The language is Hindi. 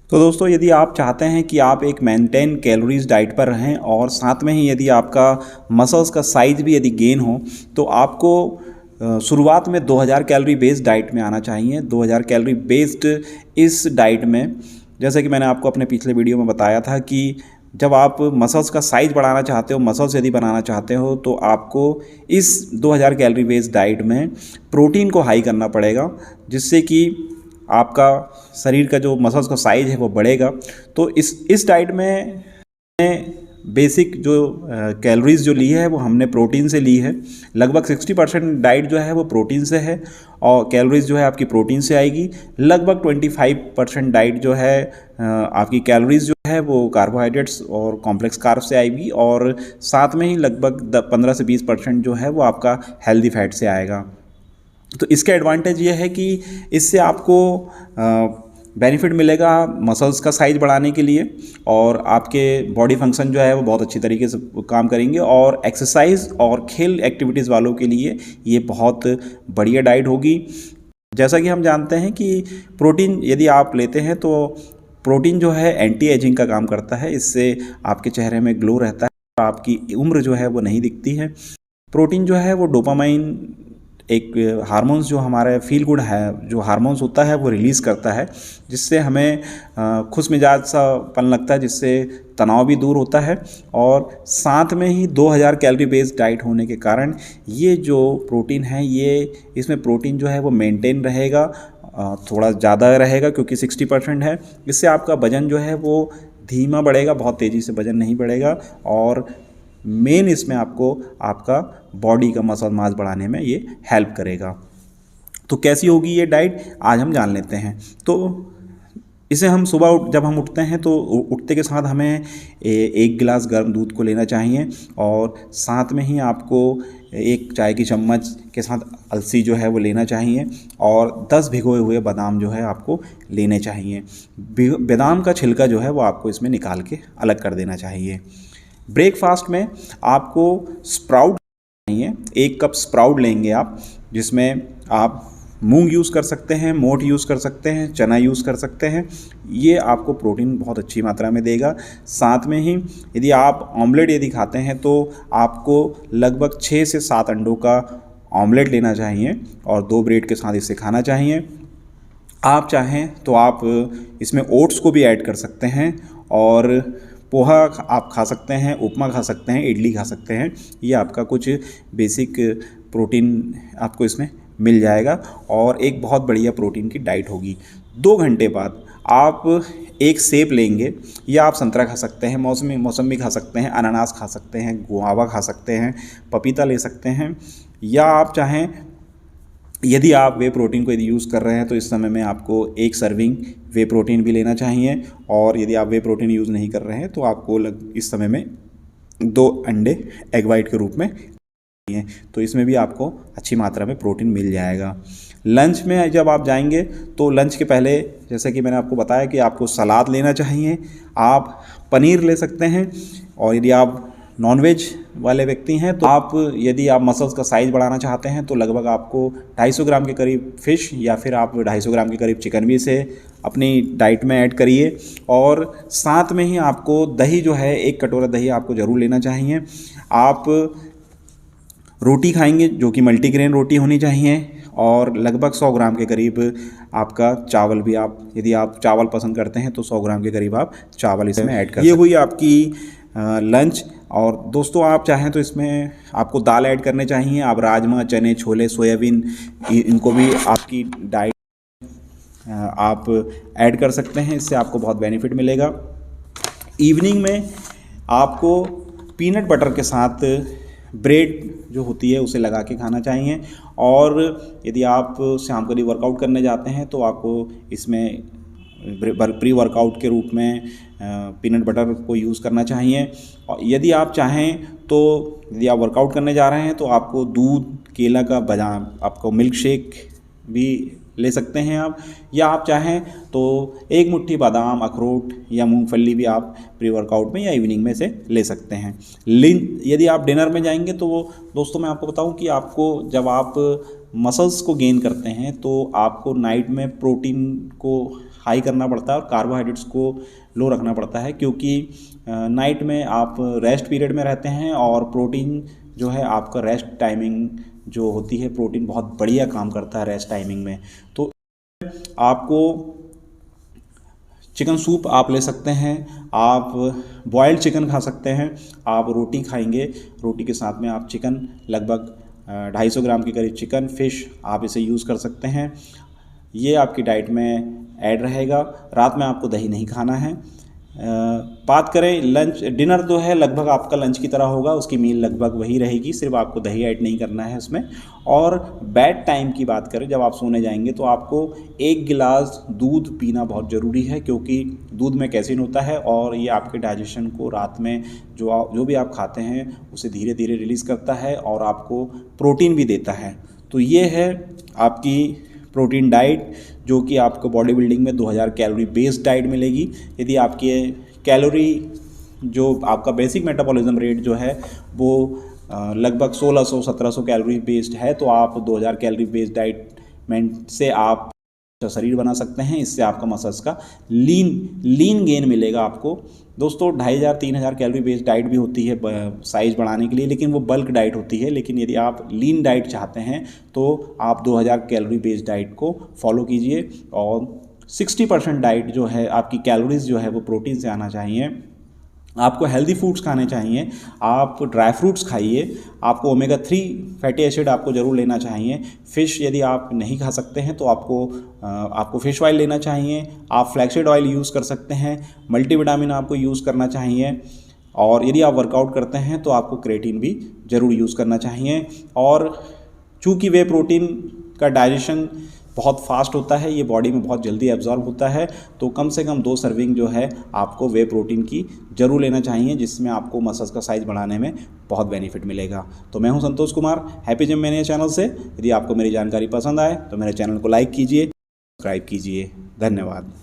तो दोस्तों, यदि आप चाहते हैं कि आप एक मेंटेन कैलोरीज डाइट पर रहें और साथ में ही यदि आपका मसल्स का साइज भी यदि गेन हो, तो आपको शुरुआत में 2000 कैलोरी बेस्ड डाइट में आना चाहिए। 2000 कैलोरी बेस्ड इस डाइट में, जैसे कि मैंने आपको अपने पिछले वीडियो में बताया था कि जब आप मसल्स का साइज बढ़ाना चाहते हो, मसल्स यदि बनाना चाहते हो, तो आपको इस 2000 कैलोरी बेस्ड डाइट में प्रोटीन को हाई करना पड़ेगा, जिससे कि आपका शरीर का जो मसल्स का साइज़ है वो बढ़ेगा। तो इस डाइट में बेसिक जो कैलोरीज जो ली है वो हमने प्रोटीन से ली है। लगभग 60% डाइट जो है वो प्रोटीन से है और कैलोरीज जो है आपकी प्रोटीन से आएगी। लगभग 25% डाइट जो है आपकी कैलोरीज जो है वो कार्बोहाइड्रेट्स और कॉम्प्लेक्स कार्ब से आएगी, और साथ में ही लगभग 15 से 20% जो है वो आपका हेल्दी फैट से आएगा। तो इसका एडवांटेज ये है कि इससे आपको बेनिफिट मिलेगा मसल्स का साइज बढ़ाने के लिए, और आपके बॉडी फंक्शन जो है वो बहुत अच्छी तरीके से काम करेंगे, और एक्सरसाइज और खेल एक्टिविटीज़ वालों के लिए ये बहुत बढ़िया डाइट होगी। जैसा कि हम जानते हैं कि प्रोटीन यदि आप लेते हैं तो प्रोटीन जो है एंटी एजिंग का काम करता है। इससे आपके चेहरे में ग्लो रहता है और आपकी उम्र जो है वो नहीं दिखती है। प्रोटीन जो है वो डोपामाइन, एक हार्मोन्स जो हमारे फील गुड है जो हार्मोन्स होता है वो रिलीज़ करता है, जिससे हमें खुश मिजाज सा पन लगता है, जिससे तनाव भी दूर होता है। और साथ में ही 2000 कैलोरी बेस्ड डाइट होने के कारण ये जो प्रोटीन है, ये इसमें प्रोटीन जो है वो मेंटेन रहेगा, थोड़ा ज़्यादा रहेगा क्योंकि 60% है। इससे आपका वज़न जो है वो धीमा बढ़ेगा, बहुत तेज़ी से वज़न नहीं बढ़ेगा, और मेन इसमें आपको आपका बॉडी का मसल मास बढ़ाने में ये हेल्प करेगा। तो कैसी होगी ये डाइट, आज हम जान लेते हैं। तो इसे हम सुबह जब हम उठते हैं तो उठते के साथ हमें 1 गिलास गर्म दूध को लेना चाहिए, और साथ में ही आपको 1 चाय की चम्मच के साथ अलसी जो है वो लेना चाहिए, और 10 भिगोए हुए बादाम जो है आपको लेने चाहिए। बादाम का छिलका जो है वो आपको इसमें निकाल के अलग कर देना चाहिए। ब्रेकफास्ट में आपको स्प्राउट चाहिए। 1 कप स्प्राउट लेंगे आप, जिसमें आप मूंग यूज़ कर सकते हैं, मोठ यूज़ कर सकते हैं, चना यूज़ कर सकते हैं। ये आपको प्रोटीन बहुत अच्छी मात्रा में देगा। साथ में ही यदि आप ऑमलेट यदि खाते हैं तो आपको लगभग 6 से 7 अंडों का ऑमलेट लेना चाहिए, और 2 ब्रेड के साथ इसे खाना चाहिए। आप चाहें तो आप इसमें ओट्स को भी ऐड कर सकते हैं, और पोहा आप खा सकते हैं, उपमा खा सकते हैं, इडली खा सकते हैं। ये आपका कुछ बेसिक प्रोटीन आपको इसमें मिल जाएगा, और एक बहुत बढ़िया प्रोटीन की डाइट होगी। 2 घंटे बाद आप एक सेब लेंगे, या आप संतरा खा सकते हैं, मौसमी खा सकते हैं, अनानास खा सकते हैं, गुआवा खा सकते हैं, पपीता ले सकते हैं, या आप चाहें यदि आप वे प्रोटीन को यदि यूज़ कर रहे हैं तो इस समय में आपको 1 सर्विंग वे प्रोटीन भी लेना चाहिए, और यदि आप वे प्रोटीन यूज़ नहीं कर रहे हैं तो आपको इस समय में 2 अंडे एग वाइट के रूप में चाहिए। तो इसमें भी आपको अच्छी मात्रा में प्रोटीन मिल जाएगा। लंच में जब आप जाएंगे तो लंच के पहले, जैसे कि मैंने आपको बताया कि आपको सलाद लेना चाहिए। आप पनीर ले सकते हैं, और यदि आप नॉनवेज वाले व्यक्ति हैं तो आप यदि आप मसल्स का साइज़ बढ़ाना चाहते हैं तो लगभग आपको 250 ग्राम के करीब फ़िश, या फिर आप 250 ग्राम के करीब चिकन भी इसे अपनी डाइट में ऐड करिए। और साथ में ही आपको दही जो है, 1 कटोरा दही आपको ज़रूर लेना चाहिए। आप रोटी खाएंगे जो कि मल्टीग्रेन रोटी होनी चाहिए, और लगभग 100 ग्राम के करीब आपका चावल भी, आप यदि आप चावल पसंद करते हैं तो 100 ग्राम के करीब आप चावल इसमें ऐड कर सकते हैं। ये हुई आपकी लंच। और दोस्तों, आप चाहें तो इसमें आपको दाल ऐड करने चाहिए। आप राजमा, चने, छोले, सोयाबीन, इनको भी आपकी डाइट आप ऐड कर सकते हैं। इससे आपको बहुत बेनिफिट मिलेगा। इवनिंग में आपको पीनट बटर के साथ ब्रेड जो होती है उसे लगा के खाना चाहिए, और यदि आप शाम को यदि वर्कआउट करने जाते हैं तो आपको इसमें प्री वर्कआउट के रूप में पीनट बटर को यूज़ करना चाहिए। और यदि आप चाहें तो यदि आप वर्कआउट करने जा रहे हैं तो आपको दूध, केला का बादाम, आपको मिल्क शेक भी ले सकते हैं आप, या आप चाहें तो 1 मुट्ठी बादाम, अखरोट या मूंगफली भी आप प्री वर्कआउट में या इवनिंग में से ले सकते हैं। यदि आप डिनर में जाएंगे तो वो दोस्तों मैं आपको बताऊं कि आपको जब आप मसल्स को गेन करते हैं तो आपको नाइट में प्रोटीन को हाई करना पड़ता है और कार्बोहाइड्रेट्स को लो रखना पड़ता है, क्योंकि नाइट में आप रेस्ट पीरियड में रहते हैं और प्रोटीन जो है आपका रेस्ट टाइमिंग जो होती है, प्रोटीन बहुत बढ़िया काम करता है रेस्ट टाइमिंग में। तो आपको चिकन सूप आप ले सकते हैं, आप बॉयल्ड चिकन खा सकते हैं, आप रोटी खाएंगे, रोटी के साथ में आप चिकन लगभग 250 ग्राम के करीब चिकन फिश आप इसे यूज़ कर सकते हैं। ये आपकी डाइट में ऐड रहेगा। रात में आपको दही नहीं खाना है। बात करें लंच डिनर जो है लगभग आपका लंच की तरह होगा, उसकी मील लगभग वही रहेगी, सिर्फ आपको दही ऐड नहीं करना है उसमें। और बेड टाइम की बात करें, जब आप सोने जाएंगे तो आपको 1 गिलास दूध पीना बहुत ज़रूरी है, क्योंकि दूध में कैसीन होता है और ये आपके डाइजेशन को रात में जो भी आप खाते हैं उसे धीरे धीरे रिलीज़ करता है और आपको प्रोटीन भी देता है। तो ये है आपकी प्रोटीन डाइट, जो कि आपको बॉडी बिल्डिंग में 2000 कैलोरी बेस्ड डाइट मिलेगी। यदि आपके कैलोरी जो आपका बेसिक मेटाबॉलिज्म रेट जो है वो लगभग 1600-1700 कैलोरी बेस्ड है, तो आप 2000 कैलोरी बेस्ड डाइट में से आप शरीर बना सकते हैं। इससे आपका मसल्स का लीन गेन मिलेगा आपको। दोस्तों 2500-3000 कैलोरी बेस्ड डाइट भी होती है साइज़ बढ़ाने के लिए, लेकिन वो बल्क डाइट होती है। लेकिन यदि आप लीन डाइट चाहते हैं तो आप 2000 कैलोरी बेस्ड डाइट को फॉलो कीजिए और 60% डाइट जो है आपकी कैलोरीज जो है वो प्रोटीन से आना चाहिए। आपको हेल्दी फूड्स खाने चाहिए, आप ड्राई फ्रूट्स खाइए, आपको ओमेगा 3 फैटी एसिड आपको ज़रूर लेना चाहिए। फ़िश यदि आप नहीं खा सकते हैं तो आपको फ़िश ऑयल लेना चाहिए, आप फ्लैक्सीड ऑयल यूज़ कर सकते हैं, मल्टीविटामिन आपको यूज़ करना चाहिए। और यदि आप वर्कआउट करते हैं तो आपको क्रेटीन भी ज़रूर यूज़ करना चाहिए। और चूँकि वे प्रोटीन का डाइजेशन बहुत फास्ट होता है, ये बॉडी में बहुत जल्दी एब्जॉर्ब होता है, तो कम से कम 2 सर्विंग जो है आपको वे प्रोटीन की ज़रूर लेना चाहिए, जिसमें आपको मसल्स का साइज़ बढ़ाने में बहुत बेनिफिट मिलेगा। तो मैं हूं Santosh Kumar, Happy Gym Mania channel से। यदि आपको मेरी जानकारी पसंद आए तो मेरे चैनल को लाइक कीजिए, सब्सक्राइब कीजिए। धन्यवाद।